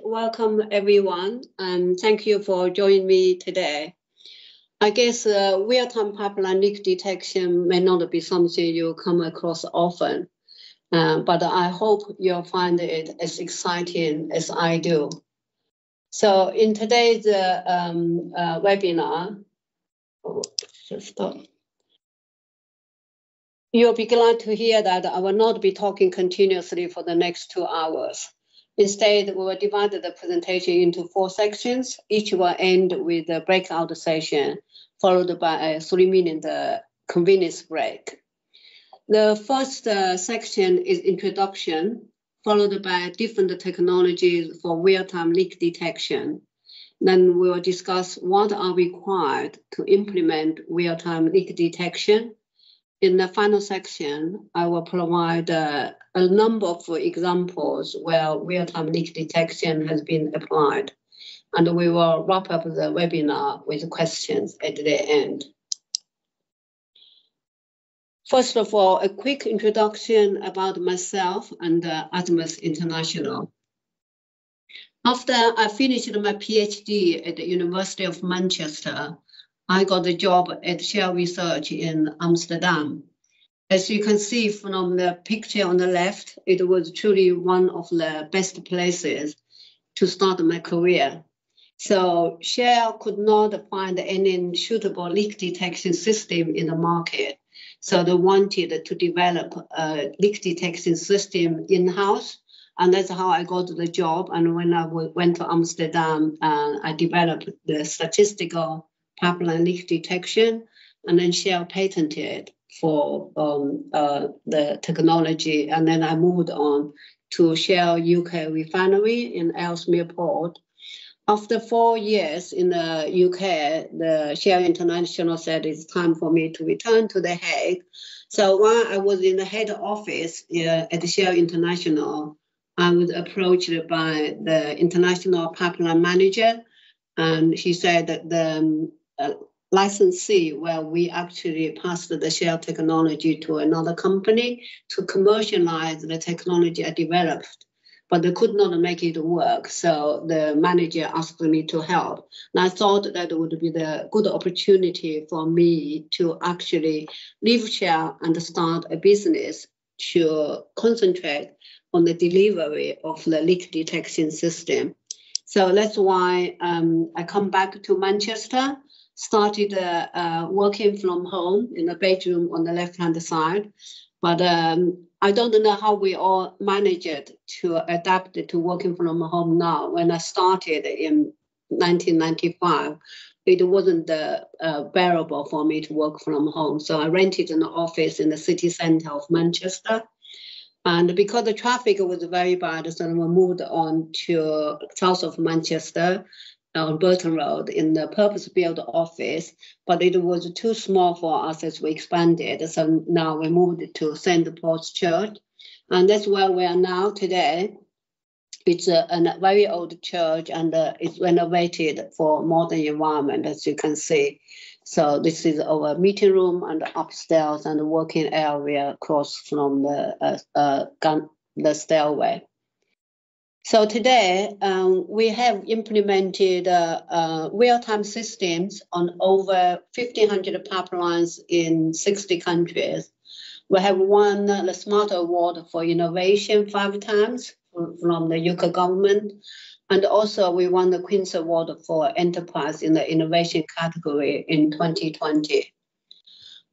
welcome everyone, and thank you for joining me today. I guess real-time pipeline leak detection may not be something you come across often, but I hope you'll find it as exciting as I do. So in today's webinar, you'll be glad to hear that I will not be talking continuously for the next 2 hours. Instead, we will divide the presentation into 4 sections. Each will end with a breakout session, followed by a 3-minute convenience break. The first section is introduction, followed by different technologies for real-time leak detection. Then we will discuss what are required to implement real-time leak detection. In the final section, I will provide a number of examples where real-time leak detection has been applied, and we will wrap up the webinar with questions at the end. First of all, a quick introduction about myself and Atmos International. After I finished my PhD at the University of Manchester, I got a job at Shell Research in Amsterdam. As you can see from the picture on the left, it was truly one of the best places to start my career. So Shell could not find any suitable leak detection system in the market. So they wanted to develop a leak detection system in-house. And that's how I got the job. And when I went to Amsterdam, I developed the statistical pipeline leak detection, and then Shell patented for the technology. And then I moved on to Shell UK Refinery in Ellesmere Port. After 4 years in the UK, the Shell International said it's time for me to return to The Hague. So while I was in the head office at the Shell International, I was approached by the international pipeline manager, and she said that the licensee, where we actually passed the Shell technology to another company to commercialize the technology I developed, but they could not make it work. So the manager asked me to help. And I thought that it would be the good opportunity for me to actually leave Shell and start a business to concentrate on the delivery of the leak detection system. So that's why I come back to Manchester, started working from home in the bedroom on the left-hand side. But I don't know how we all managed to adapt to working from home now. When I started in 1995, it wasn't bearable for me to work from home. So I rented an office in the city centre of Manchester. And because the traffic was very bad, so we moved on to south of Manchester on Burton Road in the purpose-built office, but it was too small for us as we expanded. So now we moved to St. Paul's Church, and that's where we are now today. It's a very old church, and it's renovated for modern environment, as you can see. So this is our meeting room and upstairs and the working area across from the stairway. So today we have implemented real-time systems on over 1,500 pipelines in 60 countries. We have won the Smart Award for Innovation 5 times from the UK government. And also we won the Queen's Award for Enterprise in the innovation category in 2020.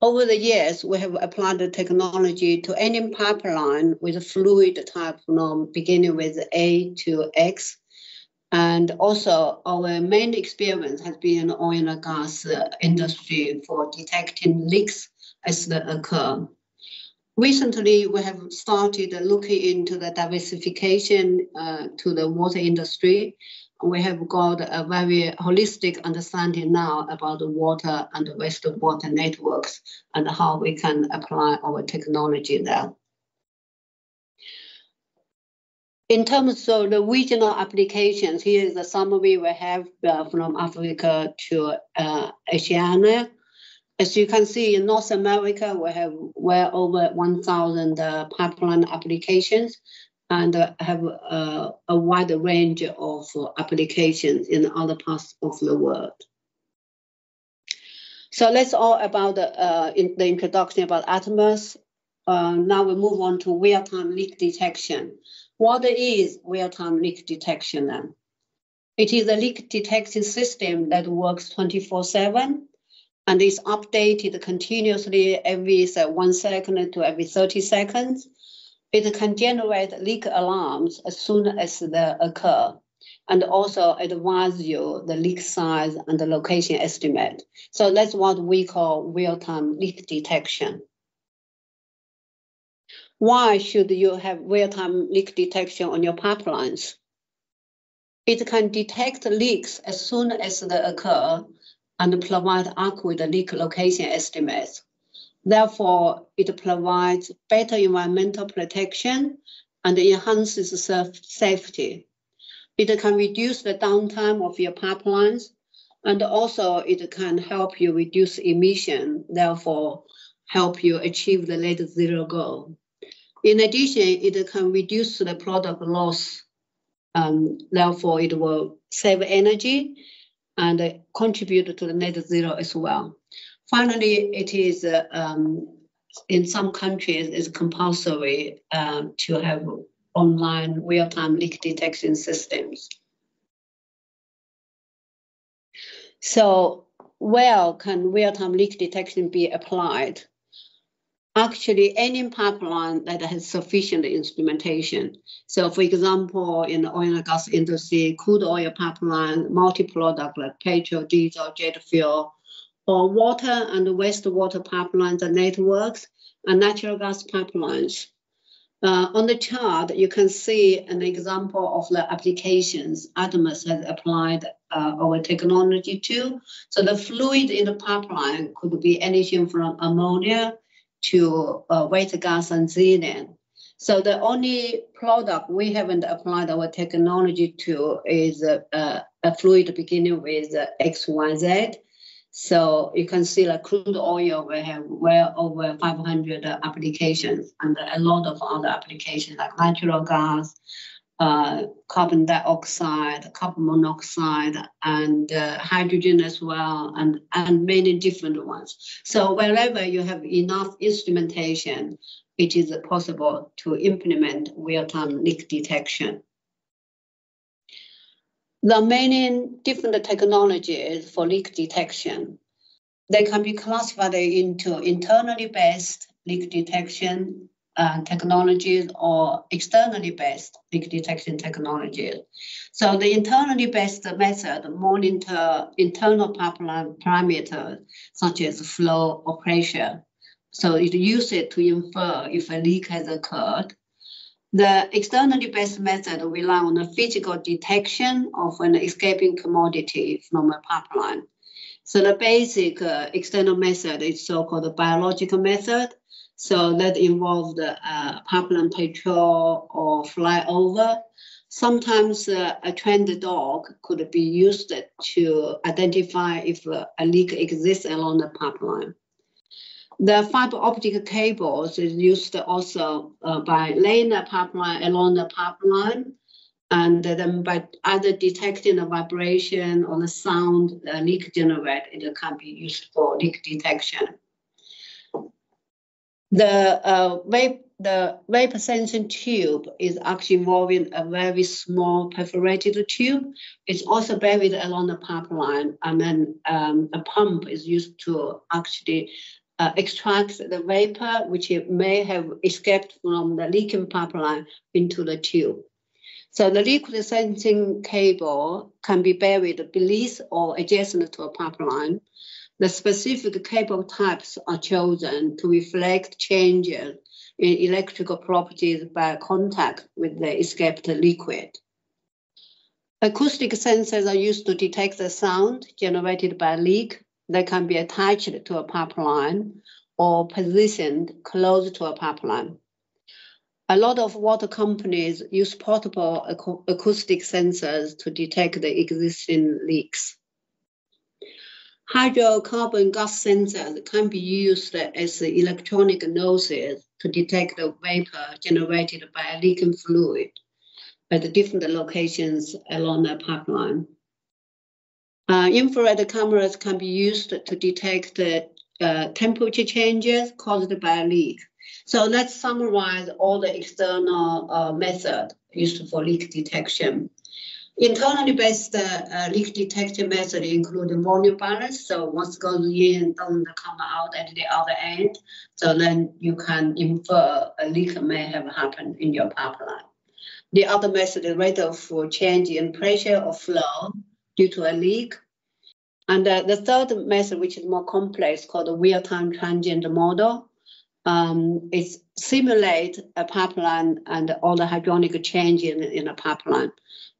Over the years, we have applied the technology to any pipeline with a fluid type from beginning with A to X. And also our main experience has been in the oil and gas industry for detecting leaks as they occur. Recently, we have started looking into the diversification to the water industry. We have got a very holistic understanding now about the water and the wastewater networks and how we can apply our technology there. In terms of the regional applications, here is the summary we have from Africa to Oceania. As you can see, in North America, we have well over 1,000 pipeline applications. and have a wide range of applications in other parts of the world. So that's all about the introduction about Atmos. Now we move on to real-time leak detection. What is real-time leak detection then? It is a leak detection system that works 24/7 and is updated continuously every 1 second to every 30 seconds. It can generate leak alarms as soon as they occur, and also advise you the leak size and the location estimate. So that's what we call real-time leak detection. Why should you have real-time leak detection on your pipelines? It can detect leaks as soon as they occur and provide accurate leak location estimates. Therefore, it provides better environmental protection and enhances safety. It can reduce the downtime of your pipelines, and also it can help you reduce emission, therefore help you achieve the net zero goal. In addition, it can reduce the product loss, therefore it will save energy and contribute to the net zero as well. Finally, it is in some countries it's compulsory to have online real-time leak detection systems. So where can real-time leak detection be applied? Actually, any pipeline that has sufficient instrumentation. So for example, in the oil and gas industry, crude oil pipeline, multi-product like petrol, diesel, jet fuel, or water and wastewater pipelines and networks, and natural gas pipelines. On the chart, you can see an example of the applications Atmos has applied our technology to. So the fluid in the pipeline could be anything from ammonia to wet gas and xenon. So the only product we haven't applied our technology to is a fluid beginning with XYZ. So you can see like crude oil, we have well over 500 applications and a lot of other applications like natural gas, carbon dioxide, carbon monoxide, and hydrogen as well, and many different ones. So wherever you have enough instrumentation, it is possible to implement real-time leak detection. There are many different technologies for leak detection. They can be classified into internally based leak detection technologies or externally based leak detection technologies. So the internally based method monitor internal pipeline parameters such as flow or pressure. So it uses it to infer if a leak has occurred. The externally based method rely on the physical detection of an escaping commodity from a pipeline. So the basic external method is so-called biological method. So that involves pipeline patrol or flyover. Sometimes a trained dog could be used to identify if a leak exists along the pipeline. The fiber optic cables is used also by laying the pipeline along the pipeline, and then by either detecting the vibration or the sound leak generated, it can be used for leak detection. The vapor sensing tube is actually involving a very small perforated tube. It's also buried along the pipeline, and then a pump is used to actually extract the vapor, which it may have escaped from the leaking pipeline into the tube. So the liquid sensing cable can be buried beneath or adjacent to a pipeline. The specific cable types are chosen to reflect changes in electrical properties by contact with the escaped liquid. Acoustic sensors are used to detect the sound generated by a leak. They can be attached to a pipeline or positioned close to a pipeline. A lot of water companies use portable acoustic sensors to detect the existing leaks. Hydrocarbon gas sensors can be used as electronic noses to detect the vapor generated by a leaking fluid at the different locations along the pipeline. Infrared cameras can be used to detect the temperature changes caused by a leak. So let's summarize all the external methods used for leak detection. Internally based leak detection method include volume balance. So what goes in doesn't come out at the other end. So then you can infer a leak may have happened in your pipeline. The other method is rate of change in pressure or flow due to a leak. And the third method, which is more complex, called the real-time transient model. It simulates a pipeline and all the hydronic change in a pipeline.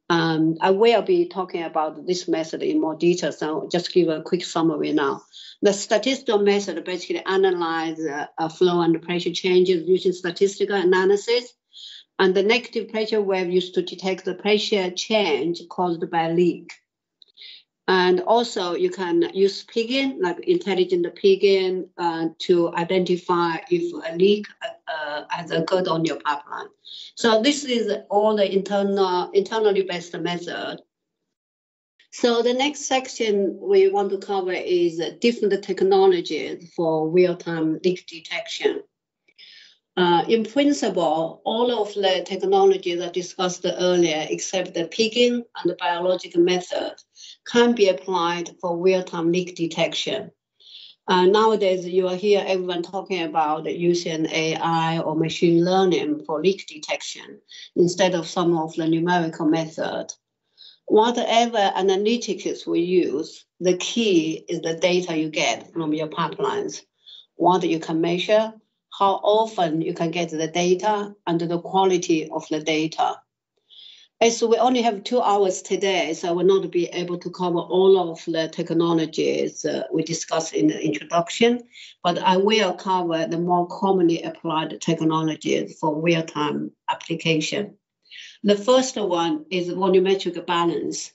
I will be talking about this method in more detail, so I'll just give a quick summary now. The statistical method basically analyzes flow and pressure changes using statistical analysis. And the negative pressure wave used to detect the pressure change caused by a leak. And also you can use pigging, like intelligent pigging, to identify if a leak has occurred on your pipeline. So this is all the internally based method. So the next section we want to cover is different technologies for real-time leak detection. In principle, all of the technologies I discussed earlier, except the pigging and the biological method, can be applied for real-time leak detection. Nowadays, you will hear everyone talking about using AI or machine learning for leak detection instead of some of the numerical method. Whatever analytics we use, the key is the data you get from your pipelines, what you can measure, how often you can get the data, and the quality of the data. As we only have 2 hours today, so I will not be able to cover all of the technologies we discussed in the introduction, but I will cover the more commonly applied technologies for real-time application. The first one is volumetric balance.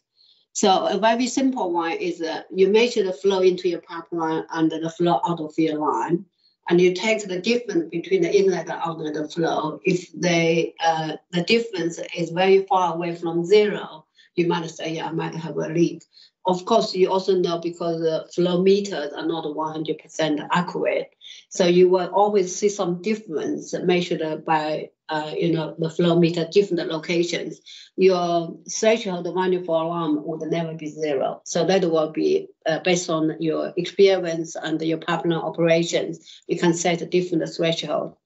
So a very simple one is you measure the flow into your pipeline and the flow out of your line, and you take the difference between the inlet and outlet flow. If the difference is very far away from zero, you might say, yeah, I might have a leak. Of course, you also know because the flow meters are not 100% accurate. So you will always see some difference measured by the flow meter different locations. Your threshold value for alarm would never be zero. So that will be based on your experience and your pipeline operations. You can set a different threshold.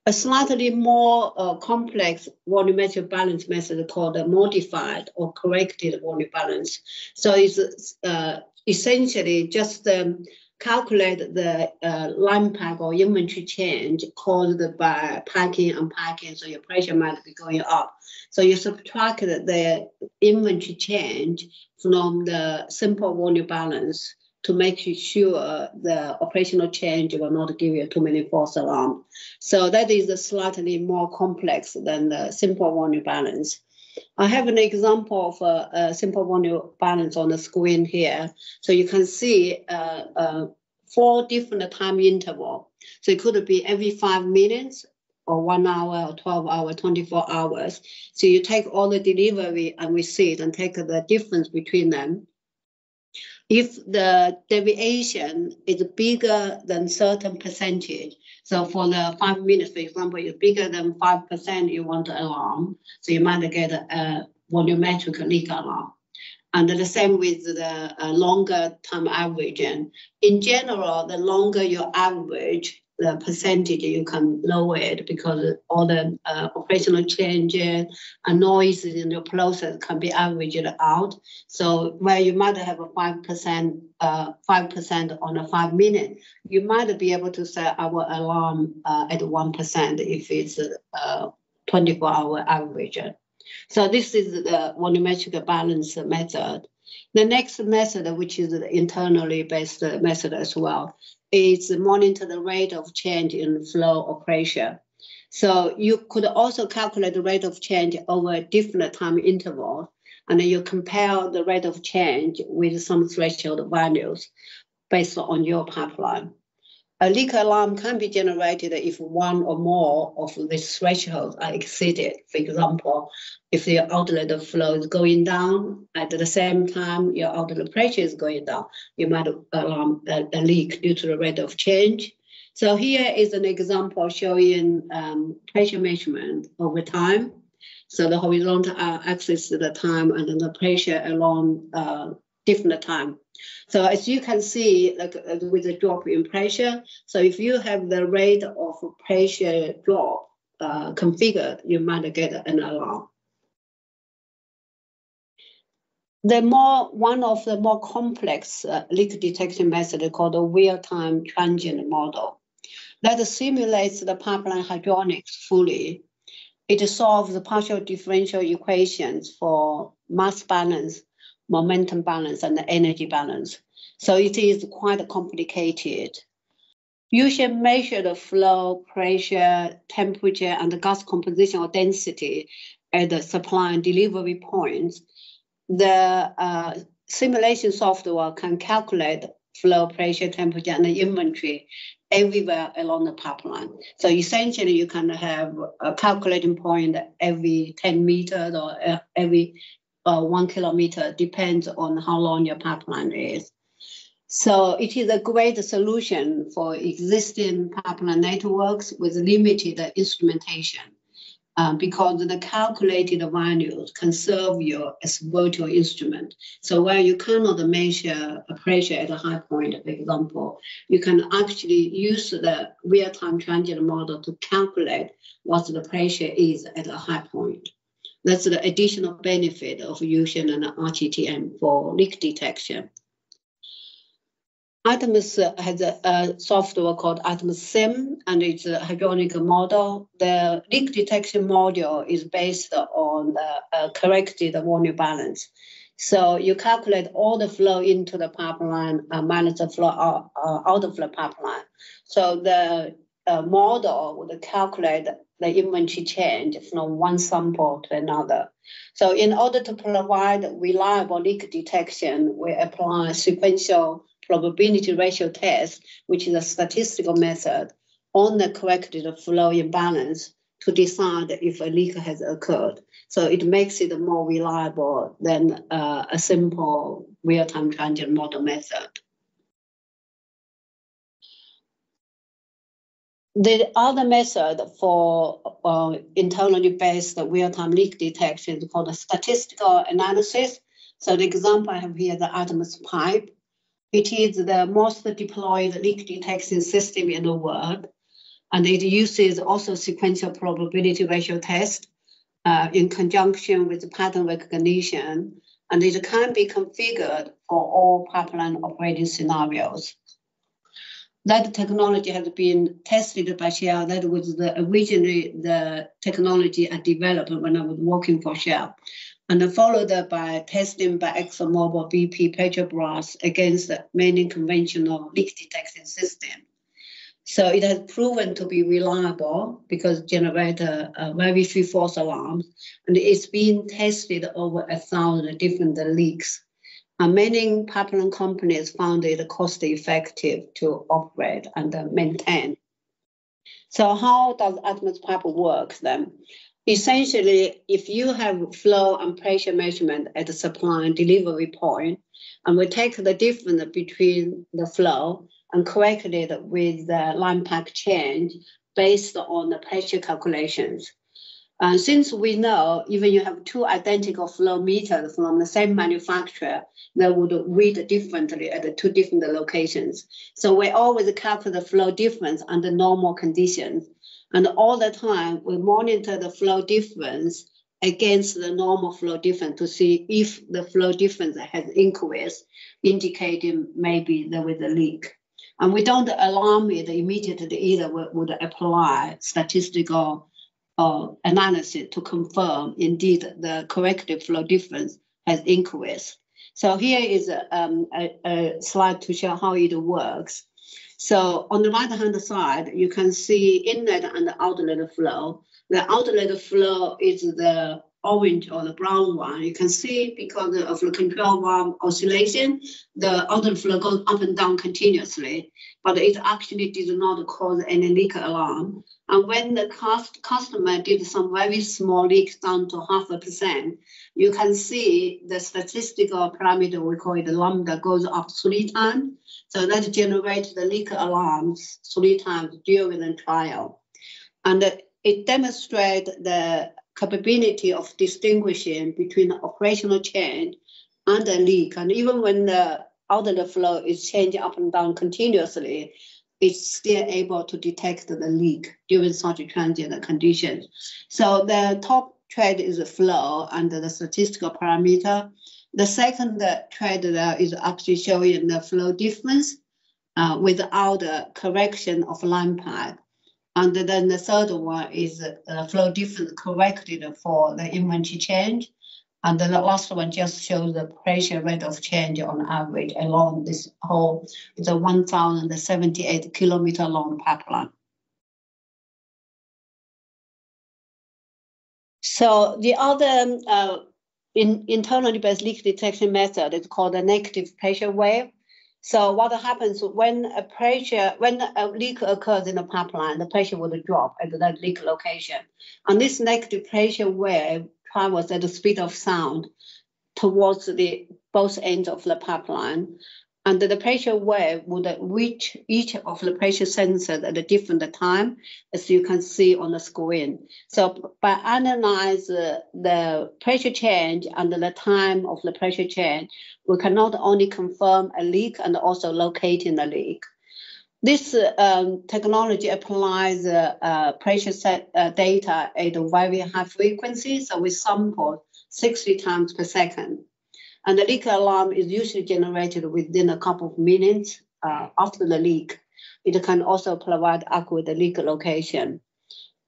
A slightly more complex volumetric balance method called a modified or corrected volume balance. So it's essentially just calculate the line pack or inventory change caused by packing and unpacking, so your pressure might be going up. So you subtract the inventory change from the simple volume balance to make sure the operational change will not give you too many false alarms. So that is slightly more complex than the simple volume balance. I have an example of a simple volume balance on the screen here. So you can see 4 different time intervals. So it could be every 5 minutes or 1 hour or 12 hours, 24 hours. So you take all the delivery and receipt and take the difference between them. If the deviation is bigger than certain percentage, so for the 5 minutes, for example, is bigger than 5%, you want an alarm, so you might get a volumetric leak alarm. And the same with the longer time averaging. In general, the longer your average, the percentage you can lower it because all the operational changes and noises in your process can be averaged out. So where you might have a 5% on a 5 minute, you might be able to set our alarm at 1% if it's 24-hour average. So this is the volumetric balance method. The next method, which is the internally based method as well, is monitor the rate of change in flow or pressure. So you could also calculate the rate of change over different time intervals, and you compare the rate of change with some threshold values based on your pipeline. A leak alarm can be generated if one or more of these thresholds are exceeded. For example, if the outlet flow is going down, at the same time your outlet pressure is going down, you might alarm a leak due to the rate of change. So here is an example showing pressure measurement over time. So the horizontal axis is the time and then the pressure along different time. So as you can see, like with the drop in pressure, so if you have the rate of pressure drop configured, you might get an alarm. One of the more complex leak detection methods called the real-time transient model that simulates the pipeline hydronics fully. It solves the partial differential equations for mass balance, momentum balance, and the energy balance. So it is quite complicated. You should measure the flow, pressure, temperature, and the gas composition or density at the supply and delivery points. The simulation software can calculate flow, pressure, temperature, and the inventory everywhere along the pipeline. So essentially, you can have a calculating point every 10 meters or every 1 kilometer, depends on how long your pipeline is. So it is a great solution for existing pipeline networks with limited instrumentation because the calculated values can serve you as virtual instrument. So where you cannot measure a pressure at a high point, for example, you can actually use the real-time transient model to calculate what the pressure is at a high point. That's the additional benefit of using an RTTM for leak detection. Atmos has a software called Atmos Sim, and it's a hydronic model. The leak detection module is based on the corrected volume balance. So you calculate all the flow into the pipeline minus the flow out of the pipeline. So the model would calculate the inventory change from one sample to another. So in order to provide reliable leak detection, we apply sequential probability ratio test, which is a statistical method, on the corrected flow imbalance to decide if a leak has occurred. So it makes it more reliable than a simple real-time transient model method. The other method for internally based real-time leak detection is called a statistical analysis. So the example I have here, the Atmos pipe. It is the most deployed leak detection system in the world, and it uses also sequential probability ratio test in conjunction with pattern recognition, and it can be configured for all pipeline operating scenarios. That technology has been tested by Shell. That was originally the technology I developed when I was working for Shell, and followed by testing by ExxonMobil, BP, Petrobras against many conventional leak detection systems. So it has proven to be reliable because it generates very few false alarms, and it's been tested over 1,000 different leaks. Many pipeline companies found it cost-effective to operate and maintain. So how does Atmos pipe work then? Essentially, if you have flow and pressure measurement at the supply and delivery point, and we take the difference between the flow and correct it with the line pack change based on the pressure calculations. Since we know even you have two identical flow meters from the same manufacturer, they would read differently at the two different locations. So we always calculate the flow difference under normal conditions. And all the time, we monitor the flow difference against the normal flow difference to see if the flow difference has increased, indicating maybe there was a leak. And we don't alarm it immediately either. We would apply statistical analysis to confirm indeed the corrected flow difference has increased. So here is a slide to show how it works. So on the right-hand side, you can see inlet and outlet flow. The outlet flow is the orange or the brown one, you can see because of the control valve oscillation, the outlet flow goes up and down continuously, but it actually did not cause any leak alarm. And when the customer did some very small leaks down to 0.5%, you can see the statistical parameter, we call it lambda, goes up 3 times. So that generates the leak alarms 3 times during the trial. And it demonstrates the capability of distinguishing between the operational change and the leak. And even when the outlet flow is changing up and down continuously, it's still able to detect the leak during such transient conditions. So the top trend is the flow and the statistical parameter. The second trend there is actually showing the flow difference without the correction of line pipe. And then the third one is flow difference corrected for the inventory change. And then the last one just shows the pressure rate of change on average along this whole, the 1,078 kilometer long pipeline. So the other internally based leak detection method is called the negative pressure wave. So what happens when a leak occurs in the pipeline, the pressure will drop at that leak location. And this negative pressure wave travels at the speed of sound towards both ends of the pipeline. And the pressure wave would reach each of the pressure sensors at a different time, as you can see on the screen. So by analyzing the pressure change and the time of the pressure change, we can not only confirm a leak and also locating the leak. This technology applies pressure data at a very high frequency, so we sample 60 times per second. And the leak alarm is usually generated within a couple of minutes after the leak. It can also provide accurate leak location.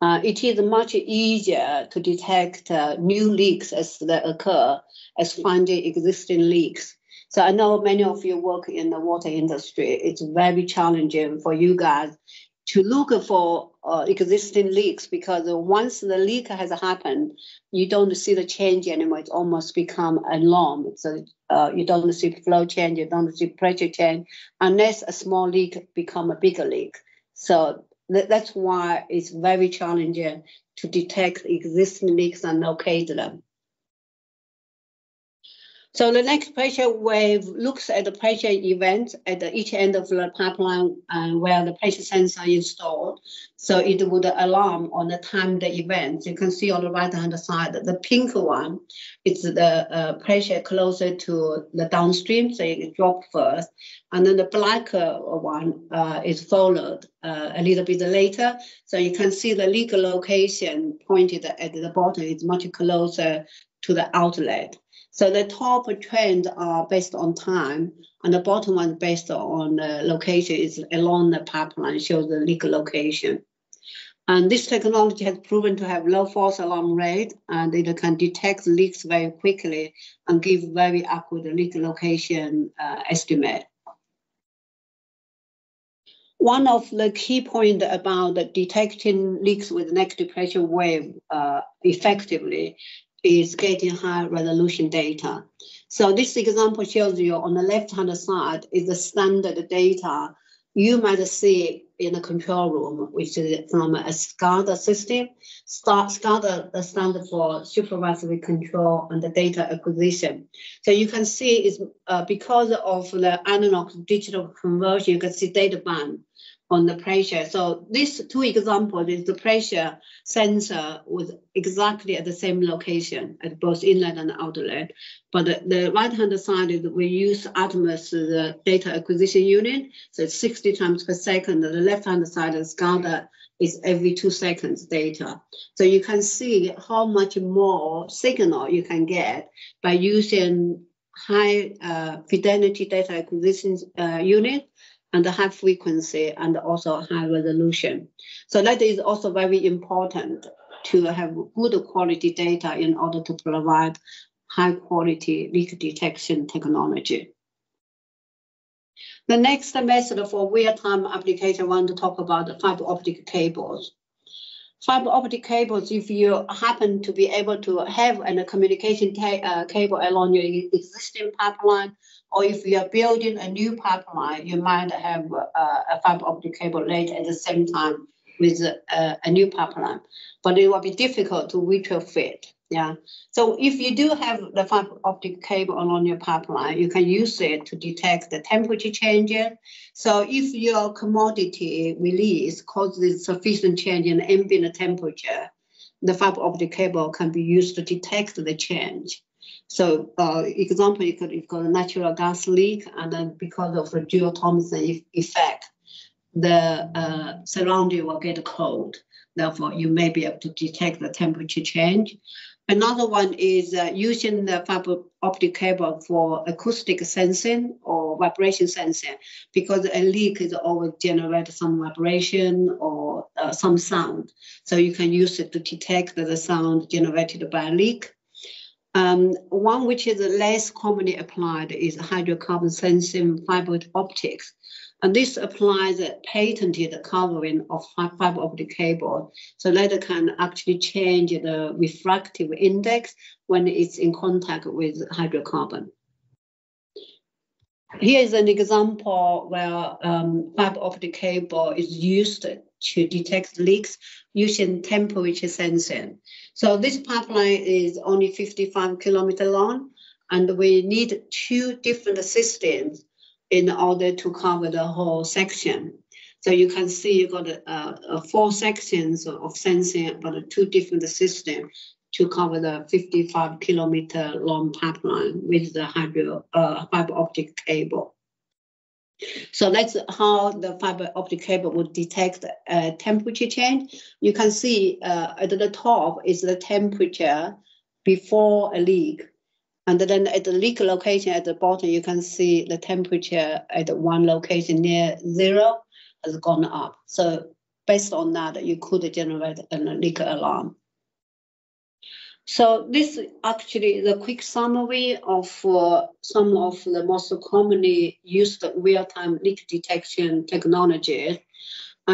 It is much easier to detect new leaks as they occur as finding existing leaks. So I know many of you work in the water industry. It's very challenging for you guys to look for existing leaks, because once the leak has happened, you don't see the change anymore. It's almost become a norm. So you don't see flow change, you don't see pressure change, unless a small leak become a bigger leak. So that's why it's very challenging to detect existing leaks and locate them. So the next pressure wave looks at the pressure event at each end of the pipeline where the pressure sensor is installed. So it would alarm on the timed event. You can see on the right-hand side, the pink one is the pressure closer to the downstream, so it drops first. And then the black one is followed a little bit later. So you can see the leak location pointed at the bottom is much closer to the outlet. So the top trend are based on time, and the bottom one based on location is along the pipeline, shows the leak location. And this technology has proven to have low false alarm rate, and it can detect leaks very quickly and give very accurate leak location estimate. One of the key points about detecting leaks with negative pressure wave effectively is getting high resolution data. So this example shows you on the left-hand side is the standard data you might see in a control room, which is from a SCADA system. SCADA stands for supervisory control and the data acquisition. So you can see is because of the analog to digital conversion, you can see data band on the pressure. So these two examples is the pressure sensor was exactly at the same location at both inlet and outlet. But the right-hand side is we use Atmos, the data acquisition unit. So it's 60 times per second. The left-hand side of SCADA is every 2 seconds data. So you can see how much more signal you can get by using high fidelity data acquisition unit and the high frequency and also high resolution. So that is also very important to have good quality data in order to provide high quality leak detection technology. The next method for real-time application, I want to talk about the fiber optic cables. Fiber optic cables, if you happen to be able to have a communication cable along your existing pipeline, or if you are building a new pipeline, you might have a fiber optic cable laid at the same time with a new pipeline, but it will be difficult to retrofit. Yeah. So if you do have the fiber optic cable along your pipeline, you can use it to detect the temperature changes. So if your commodity release causes sufficient change in ambient temperature, the fiber optic cable can be used to detect the change. So example, you've got a natural gas leak, and then because of the Joule-Thomson effect, the surrounding will get cold. Therefore, you may be able to detect the temperature change. Another one is using the fiber optic cable for acoustic sensing or vibration sensing, because a leak is always generate some vibration or some sound. So you can use it to detect the sound generated by a leak. One which is less commonly applied is hydrocarbon sensing fiber optics. And this applies a patented covering of fiber optic cable, so that it can actually change the refractive index when it's in contact with hydrocarbon. Here is an example where fiber optic cable is used to detect leaks using temperature sensing. So this pipeline is only 55 kilometers long, and we need 2 different systems in order to cover the whole section. So you can see you've got 4 sections of sensing, but 2 different systems to cover the 55 kilometer long pipeline with the fiber optic cable. So that's how the fiber optic cable would detect temperature change. You can see at the top is the temperature before a leak. And then at the leak location at the bottom, you can see the temperature at one location near 0 has gone up. So based on that, you could generate a leak alarm. So this actually is a quick summary of some of the most commonly used real-time leak detection technologies.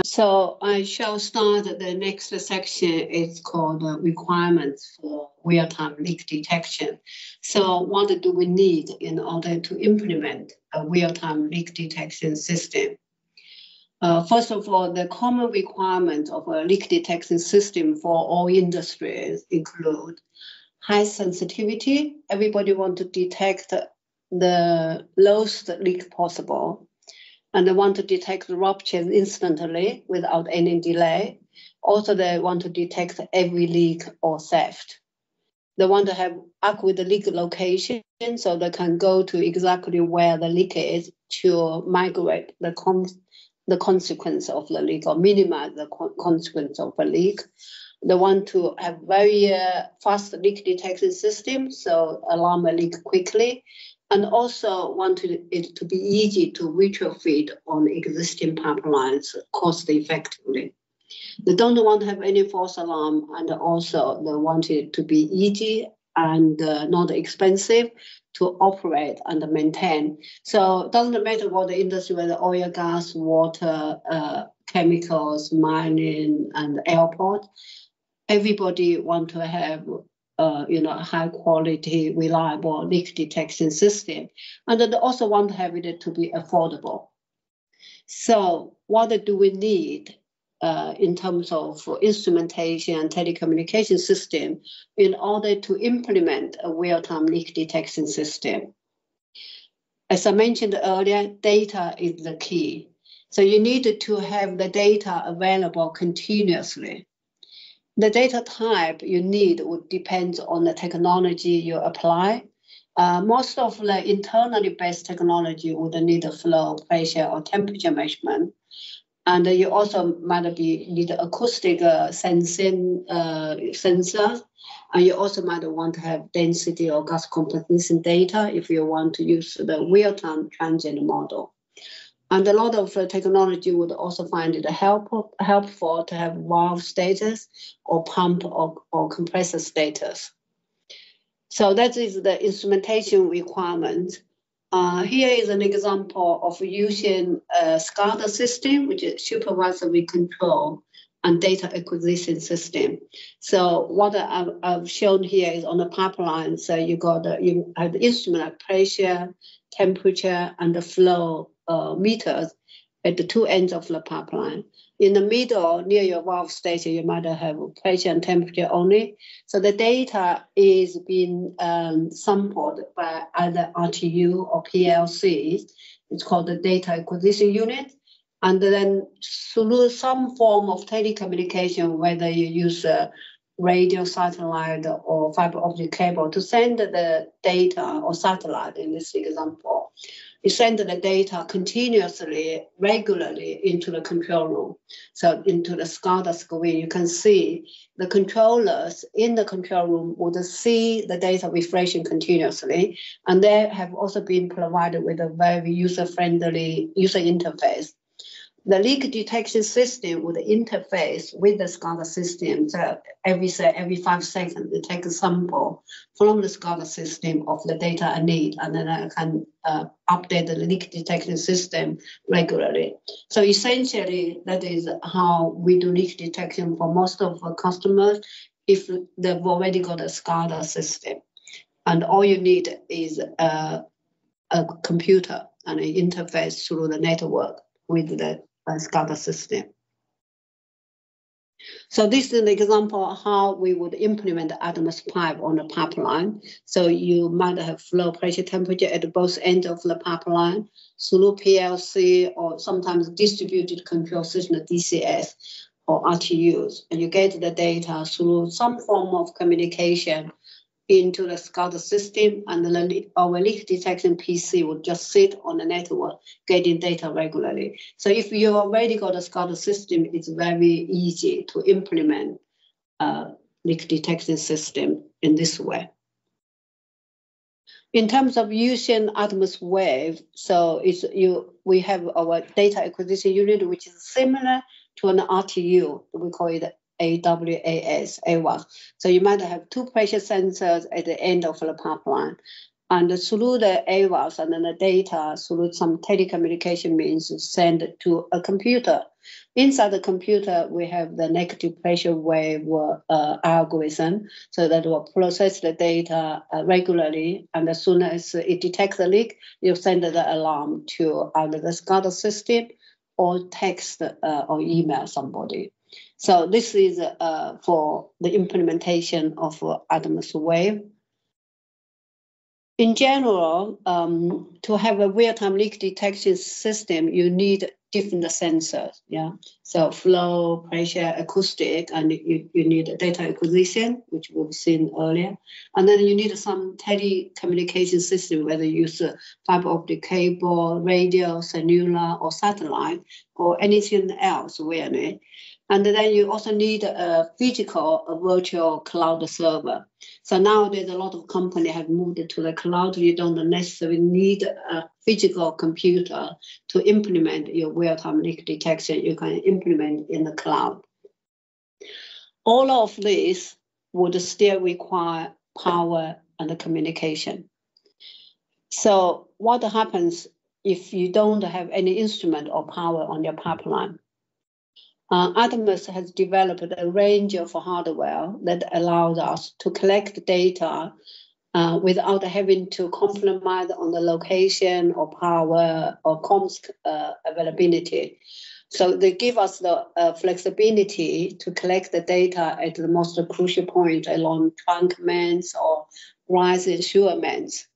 So I shall start the next section. It's called requirements for real-time leak detection. So what do we need in order to implement a real-time leak detection system? First of all, the common requirements of a leak detection system for all industries include high sensitivity. Everybody wants to detect the lowest leak possible, and they want to detect the rupture instantly without any delay. Also, they want to detect every leak or theft. They want to have accurate leak location, so they can go to exactly where the leak is to migrate the consequence of the leak or minimize the consequence of a leak. They want to have very fast leak detection system, so alarm a leak quickly, and also want it to be easy to retrofit on existing pipelines cost effectively. They don't want to have any false alarm, and also they want it to be easy and not expensive to operate and maintain. So it doesn't matter what the industry, whether oil, gas, water, chemicals, mining, and airport. Everybody want to have a high quality, reliable leak detection system. And they also want to have it to be affordable. So what do we need in terms of instrumentation and telecommunication system in order to implement a real-time leak detection system? As I mentioned earlier, data is the key. So you need to have the data available continuously. The data type you need would depend on the technology you apply. Most of the internally based technology would need a flow, pressure, or temperature measurement. And you also might need acoustic sensing sensors. And you also might want to have density or gas composition data if you want to use the real-time transient model. And a lot of technology would also find it helpful to have valve status or pump or compressor status. So that is the instrumentation requirement. Here is an example of using a SCADA system, which is supervisory control, and data acquisition system. So what I've shown here is on the pipeline. So you have the instrument like pressure, temperature, and the flow meters at the two ends of the pipeline. In the middle, near your valve station, you might have pressure and temperature only. So the data is being sampled by either RTU or PLC. It's called the data acquisition unit. And then through some form of telecommunication, whether you use a radio, satellite, or fiber optic cable to send the data, or satellite in this example, you send the data continuously, regularly into the control room. So into the SCADA screen, you can see the controllers in the control room would see the data refreshing continuously. And they have also been provided with a very user-friendly user interface. The leak detection system would interface with the SCADA system. So every 5 seconds, it takes a sample from the SCADA system of the data I need, and then I can update the leak detection system regularly. So essentially, that is how we do leak detection for most of our customers if they've already got a SCADA system. And all you need is a computer and an interface through the network with the SCADA system. So this is an example of how we would implement the Atmos pipe on the pipeline. So you might have flow, pressure, temperature at both ends of the pipeline through PLC or sometimes distributed control system, DCS or RTUs. And you get the data through some form of communication into the SCADA system, and then our leak detection PC would just sit on the network getting data regularly. So if you already got a SCADA system, it's very easy to implement a leak detection system in this way. In terms of using Atmos Wave, so we have our data acquisition unit, which is similar to an RTU. We call it AWAS. So you might have two pressure sensors at the end of the pipeline. And through the AWAS and then the data, through some telecommunication means, send to a computer. Inside the computer, we have the negative pressure wave algorithm, so that will process the data regularly. And as soon as it detects a leak, you send the alarm to either the SCADA system or text or email somebody. So this is for the implementation of Atmos Wave. In general, to have a real-time leak detection system, you need different sensors. Yeah, so flow, pressure, acoustic, and you need data acquisition, which we've seen earlier, and then you need some telecommunication system, whether you use fiber optic cable, radio, cellular, or satellite, or anything else really. And then you also need a virtual cloud server. So nowadays, a lot of companies have moved to the cloud. You don't necessarily need a physical computer to implement your real-time leak detection. You can implement in the cloud. All of this would still require power and communication. So what happens if you don't have any instrument or power on your pipeline? Atmos has developed a range of hardware that allows us to collect data without having to compromise on the location or power or comms availability. So they give us the flexibility to collect the data at the most crucial point along trunk mains or rise and sewer mains.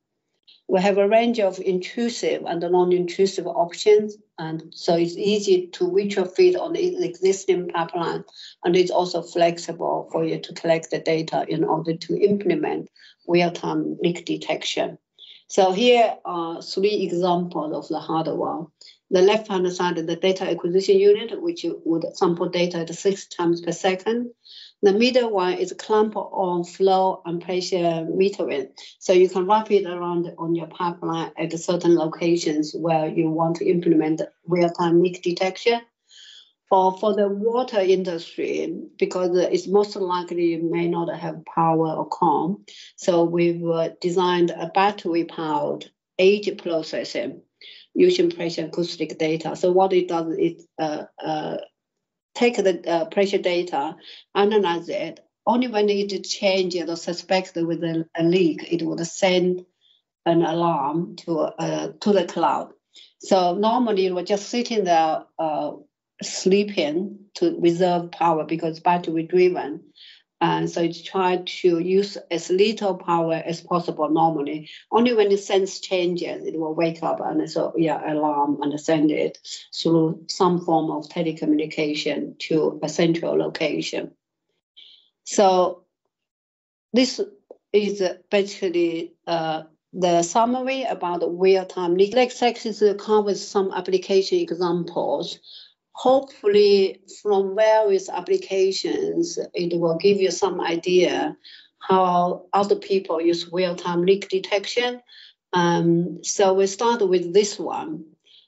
We have a range of intrusive and non-intrusive options, and so it's easy to retrofit on the existing pipeline, and it's also flexible for you to collect the data in order to implement real-time leak detection. So here are 3 examples of the hardware. The left-hand side is the data acquisition unit, which would sample data at 6 times per second. The middle one is clamp on flow and pressure metering. So you can wrap it around on your pipeline at certain locations where you want to implement real-time leak detection. Or for the water industry, because it's most likely you may not have power or comm. So we've designed a battery-powered edge processing using pressure acoustic data. So what it does is take the pressure data, analyze it. Only when it changes or suspected with a leak, it would send an alarm to the cloud. So normally it was just sitting there sleeping to reserve power because battery driven. And so it's trying to use as little power as possible normally. Only when it sense changes, it will wake up and so alarm and send it through some form of telecommunication to a central location. So this is basically the summary about real-time leak. Next section covers some application examples. Hopefully, from various applications, it will give you some idea how other people use real-time leak detection. So we start with this one.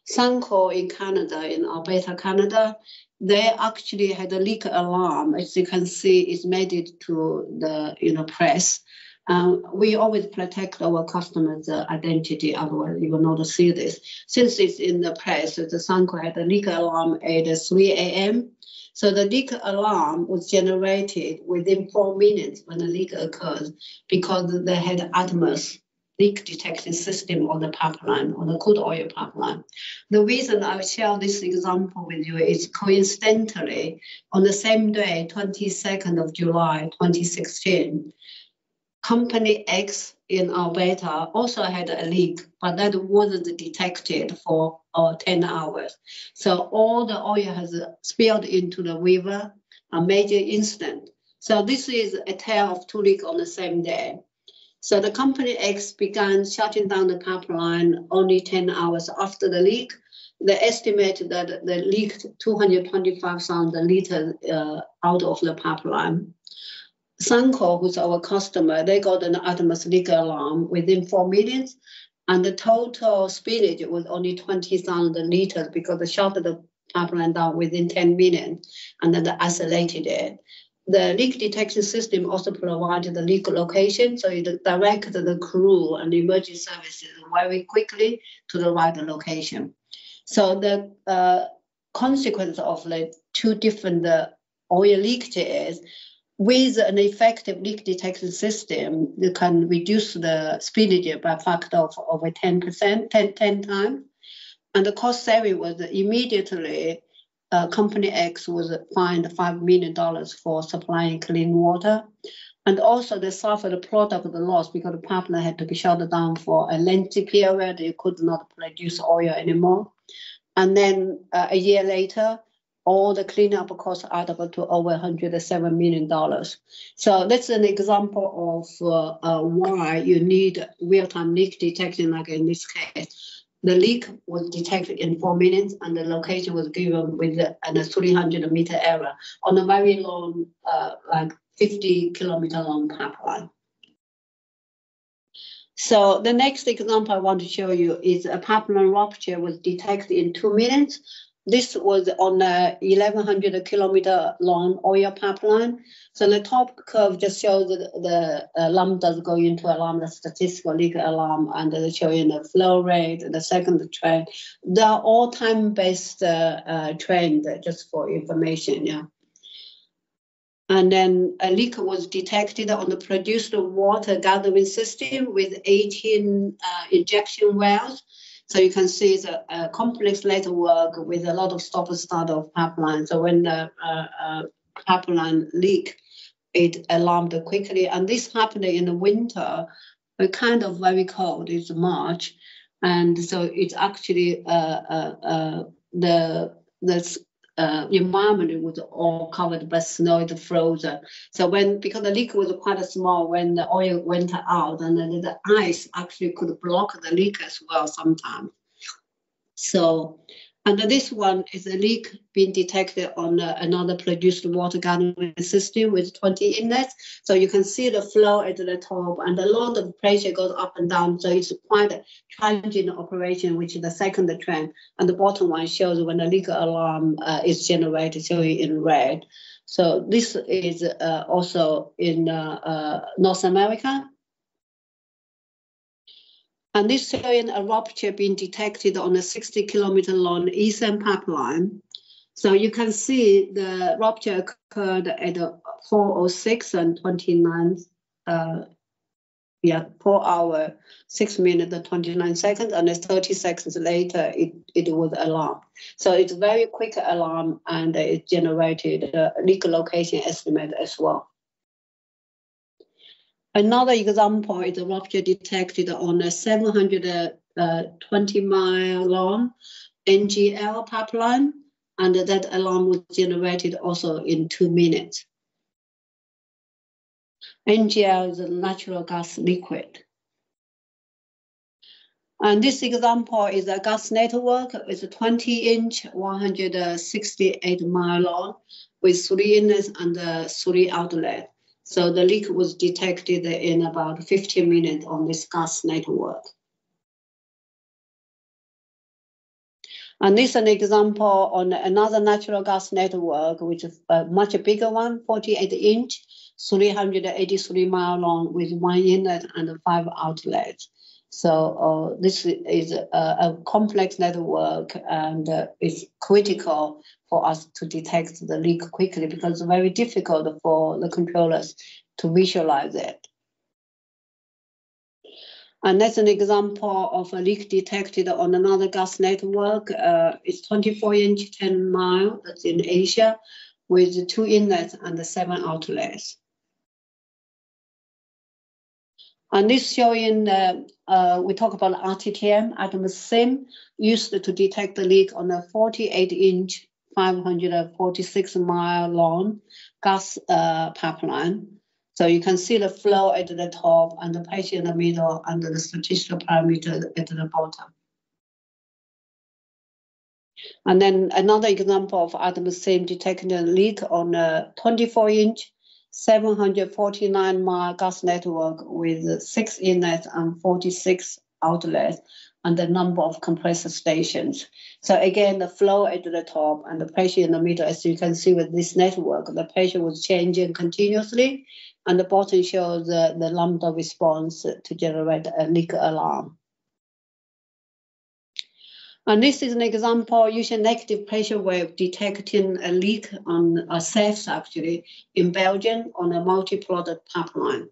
Suncor in Canada, in Alberta, Canada, they actually had a leak alarm. As you can see, it's made it to the press. We always protect our customers' identity, otherwise you will not see this. Since it's in the press, the Suncor had a leak alarm at 3 a.m. So the leak alarm was generated within 4 minutes when the leak occurs because they had Atmos leak detection system on the pipeline, on the crude oil pipeline. The reason I share this example with you is coincidentally, on the same day, 22nd of July, 2016, Company X in Alberta also had a leak, but that wasn't detected for 10 hours. So all the oil has spilled into the river, a major incident. So this is a tale of two leaks on the same day. So the Company X began shutting down the pipeline only 10 hours after the leak. They estimate that they leaked 225,000 liters out of the pipeline. Suncor, who's our customer, they got an Atmos leak alarm within 4 minutes, and the total spillage was only 20,000 liters because they shut the pipeline down within 10 minutes, and then they isolated it. The leak detection system also provided the leak location, so it directed the crew and emergency services very quickly to the right location. So the consequence of the two different oil leaks is, with an effective leak detection system, you can reduce the spillage by a factor of over 10%, 10 times. And the cost saving was immediately, Company X was fined $5 million for supplying clean water. And also they suffered a product loss because the pipeline had to be shut down for a lengthy period. You could not produce oil anymore. And then a year later, all the cleanup costs add up to over $107 million. So that's an example of why you need real-time leak detection, like in this case. The leak was detected in 4 minutes, and the location was given with a 300-meter error on a very long, like 50-kilometer long pipeline. So the next example I want to show you is a pipeline rupture was detected in 2 minutes. This was on a 1,100 kilometer long oil pipeline. So the top curve just shows the lambdas going into alarm, the statistical leak alarm, and they're showing the flow rate, the second trend. They're all time-based trend, just for information, yeah. And then a leak was detected on the produced water gathering system with 18 injection wells. So you can see it's a complex network with a lot of stop and start of pipeline. So when the pipeline leak, it alarmed quickly. And this happened in the winter, but kind of very cold. It's March. And so it's actually the environment was all covered by snow, it frozen. So because the leak was quite small, when the oil went out, and then the ice actually could block the leak as well sometimes. So, and this one is a leak being detected on another produced water gathering system with 20 inlets. So you can see the flow at the top, and a lot of pressure goes up and down. So it's quite a challenging operation, which is the second trend. And the bottom one shows when a leak alarm is generated, showing in red. So this is also in North America. And this showing a rupture being detected on a 60-kilometer long Eastern pipeline. So you can see the rupture occurred at 4:06 and 29, 4 hours, 6 minutes and 29 seconds, and 30 seconds later, it was alarmed. So it's a very quick alarm, and it generated a leak location estimate as well. Another example is a rupture detected on a 720-mile long NGL pipeline, and that alarm was generated also in 2 minutes. NGL is a natural gas liquid. And this example is a gas network. It's a 20-inch, 168-mile long with 3 inlets and 3 outlets. So the leak was detected in about 15 minutes on this gas network. And this is an example on another natural gas network, which is a much bigger one, 48-inch, 383-mile long with 1 inlet and 5 outlets. So this is a complex network, and it's critical for us to detect the leak quickly because it's very difficult for the controllers to visualize it. And that's an example of a leak detected on another gas network. It's 24-inch, 10-mile, that's in Asia, with 2 inlets and 7 outlets. And this showing, we talk about RTTM, Artemis SIM, used to detect the leak on a 48-inch, 546-mile long gas pipeline. So you can see the flow at the top and the pressure in the middle and the statistical parameter at the bottom. And then another example of Artemis SIM detecting a leak on a 24-inch, 749-mile gas network with 6 inlets and 46 outlets and the number of compressor stations. So again, the flow at the top and the pressure in the middle, as you can see with this network, the pressure was changing continuously, and the bottom shows the lambda response to generate a leak alarm. And this is an example using negative pressure wave detecting a leak on a CEFS actually in Belgium on a multi-product pipeline.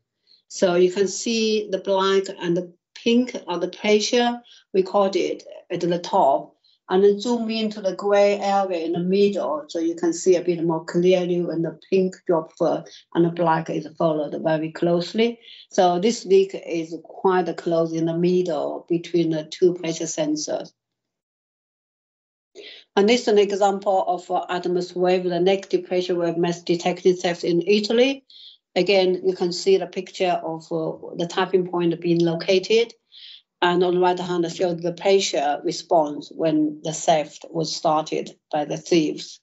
So you can see the black and the pink are the pressure recorded at the top, and then zoom into the gray area in the middle so you can see a bit more clearly when the pink drop first and the black is followed very closely. So this leak is quite close in the middle between the 2 pressure sensors. And this is an example of Artemis wave, the negative pressure wave mass detecting CEFS in Italy. Again, you can see the picture of the tapping point being located. And on the right hand, it shows the pressure response when the theft was started by the thieves.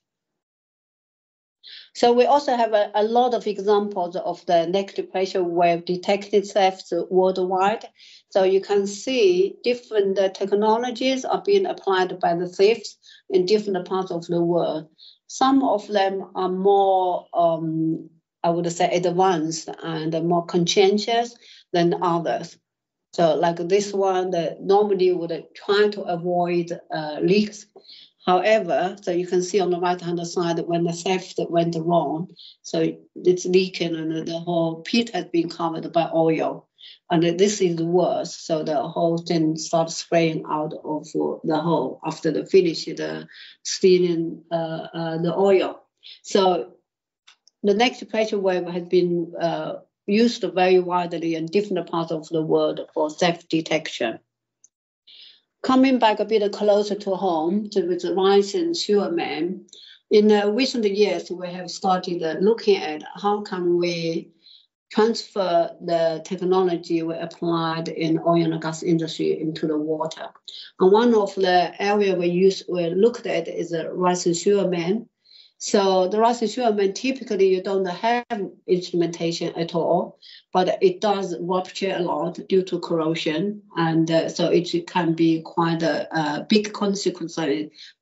So we also have a lot of examples of the negative pressure wave detected thefts worldwide. So you can see different technologies are being applied by the thieves in different parts of the world. Some of them are more, I would say, advanced and more conscientious than others. So like this one, that normally would try to avoid leaks. However, so you can see on the right-hand side when the theft went wrong, so it's leaking and the whole pit has been covered by oil. And this is worse, so the whole thing starts spraying out of the hole after they finish stealing the oil. So the negative pressure wave has been used very widely in different parts of the world for theft detection. Coming back a bit closer to home, with the rise in sewer men, in recent years, we have started looking at how can we transfer the technology we applied in oil and gas industry into the water. And one of the areas we looked at is the rise in sewer men. So the rise in sewer men, typically you don't have instrumentation at all, but it does rupture a lot due to corrosion. And so it can be quite a big consequence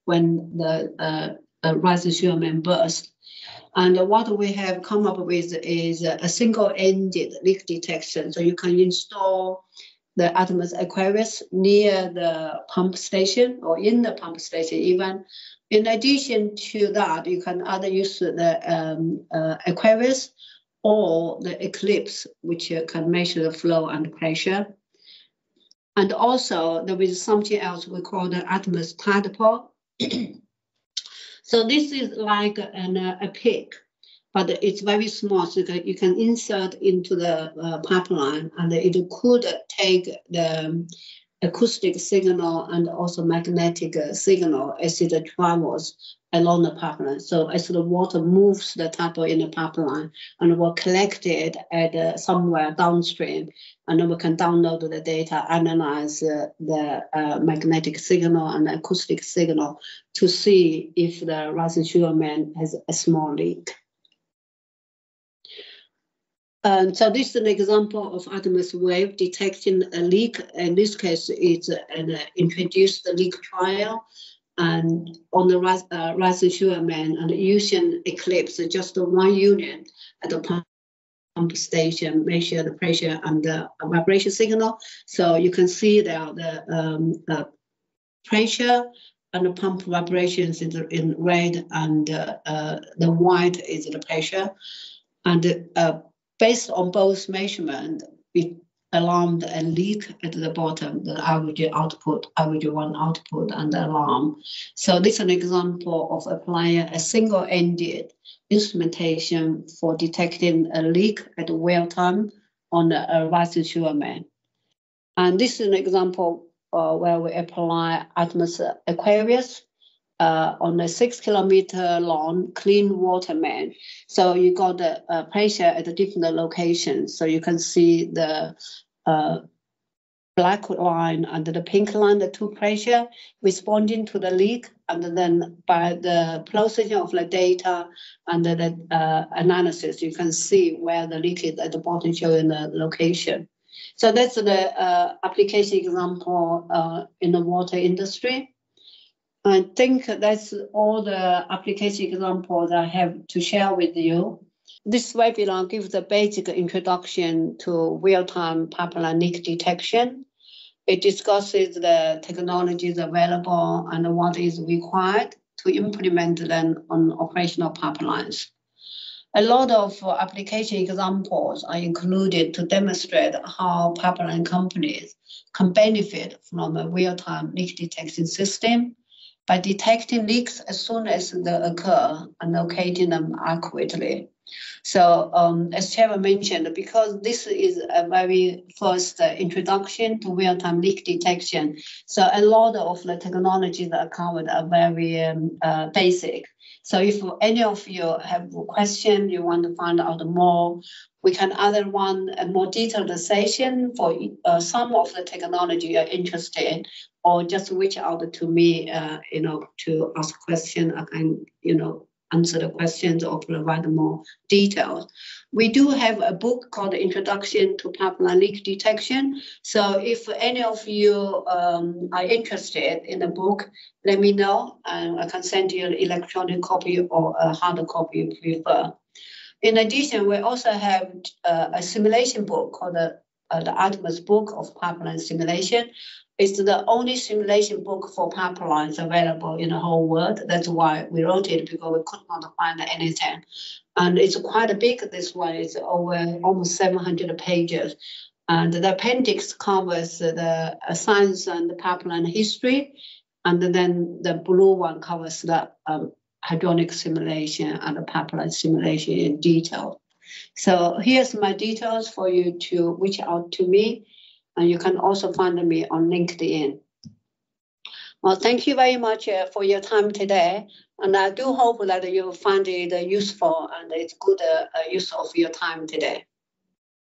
when the rise in sewer men burst. And what we have come up with is a single-ended leak detection. So you can install the Artemis Aquarius near the pump station or in the pump station even. In addition to that, you can either use the Aquarius or the Eclipse, which can measure the flow and pressure. And also there is something else we call the Artemis Tide-Pool. So this is like a pig, but it's very small, so you can insert into the pipeline, and it could take the acoustic signal and also magnetic signal as it travels along the pipeline. So as the water moves the tide in the pipeline, and will collect it at somewhere downstream, and then we can download the data, analyze the magnetic signal and acoustic signal to see if the rising sugar man has a small leak. So this is an example of Artemis wave detecting a leak. In this case, it's an introduced leak trial, and on the rising sugar man, and using Eclipse, just one unit at the pump station, measure the pressure and the vibration signal. So you can see there the pressure and the pump vibrations in red, and the white is the pressure. And based on both measurements, we alarmed a leak at the bottom, the average output, average one output, and the alarm. So this is an example of applying a single-ended instrumentation for detecting a leak at well time on a rising sugar man. And this is an example where we apply Artemis Aquarius on a 6 kilometer long clean water main. So you got the pressure at the different locations. So you can see the black line and the pink line, the two pressure responding to the leak. And then by the processing of the data and the analysis, you can see where the leak is at the bottom, showing the location. So that's the application example in the water industry. I think that's all the application examples I have to share with you. This webinar gives a basic introduction to real-time pipeline leak detection. It discusses the technologies available and what is required to implement them on operational pipelines. A lot of application examples are included to demonstrate how pipeline companies can benefit from a real-time leak detection system by detecting leaks as soon as they occur and locating them accurately. So as Trevor mentioned, because this is a very first introduction to real-time leak detection, so a lot of the technologies that are covered are very basic. So if any of you have a question, you want to find out more, we can either run a more detailed session for some of the technology you're interested in, or just reach out to me, to ask questions. I can, answer the questions or provide more details. We do have a book called Introduction to Pipeline Leak Detection. So if any of you are interested in the book, let me know, and I can send you an electronic copy or a hard copy if you prefer. In addition, we also have a simulation book called the Artemis Book of Pipeline Simulation. It's the only simulation book for pipelines available in the whole world. That's why we wrote it, because we could not find anything. And it's quite big, this one. It's over almost 700 pages. And the appendix covers the science and the pipeline history. And then the blue one covers the hydronic simulation and the pipeline simulation in detail. So here's my details for you to reach out to me. And you can also find me on LinkedIn. Well, thank you very much for your time today. And I do hope that you find it useful and it's good use of your time today.